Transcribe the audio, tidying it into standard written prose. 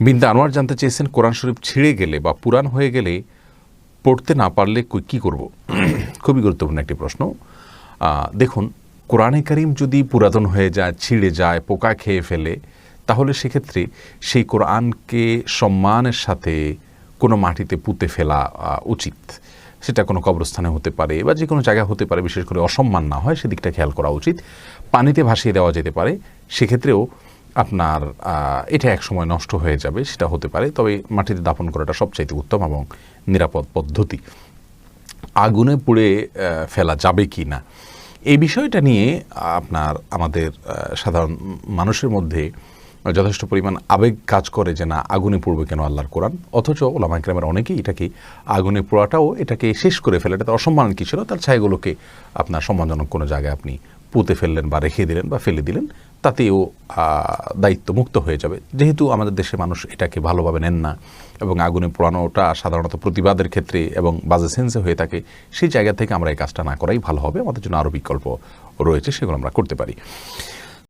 বিনতে আনোয়ার জানতে চেয়েছেন, কোরআন শরীফ ছিঁড়ে গেলে বা পুরান হয়ে গেলে পড়তে না পারলে কী করব? খুবই গুরুত্বপূর্ণ একটি প্রশ্ন। দেখুন, কোরআনে কারীম যদি পুরাতন হয়ে যায়, ছিঁড়ে যায়, পোকা খেয়ে ফেলে, তাহলে সেক্ষেত্রে সেই কোরআনকে সম্মানের সাথে কোনো মাটিতে পুঁতে ফেলা উচিত। সেটা কোনো কবরস্থানে হতে পারে বা যে কোনো জায়গায় হতে পারে, বিশেষ করে অসম্মান না হয় সেদিকটা খেয়াল করা উচিত। পানিতে ভাসিয়ে দেওয়া যেতে পারে, সেক্ষেত্রেও আপনার এটা এক সময় নষ্ট হয়ে যাবে, সেটা হতে পারে। তবে মাটিতে দাফন করাটা সবচাইতে উত্তম এবং নিরাপদ পদ্ধতি। আগুনে পুড়ে ফেলা যাবে কি না, এই বিষয়টা নিয়ে আমাদের সাধারণ মানুষের মধ্যে যথেষ্ট পরিমাণ আবেগ কাজ করে যে না, আগুনে পুড়বে কেন আল্লাহর কোরআন। অথচ ওলামা কেরামের অনেকেই এটাকে আগুনে পোড়াটাও এটাকে শেষ করে ফেলে, এটাতে অসম্মান কি ছিল, তার ছায়াগুলোকে আপনার সম্মানজনক কোনো জায়গায় আপনি পুঁতে ফেললেন বা রেখে দিলেন বা ফেলে দিলেন, তাতেও দায়িত্ব মুক্ত হয়ে যাবে। যেহেতু আমাদের দেশে মানুষ এটাকে ভালোভাবে নেন না এবং আগুনে পোড়ানোটা সাধারণত প্রতিবাদের ক্ষেত্রে এবং বাজে সেন্সে হয়ে থাকে, সেই জায়গা থেকে আমরা এই কাজটা না করাই ভালো হবে। আমাদের জন্য আরও বিকল্প রয়েছে, সেগুলো আমরা করতে পারি।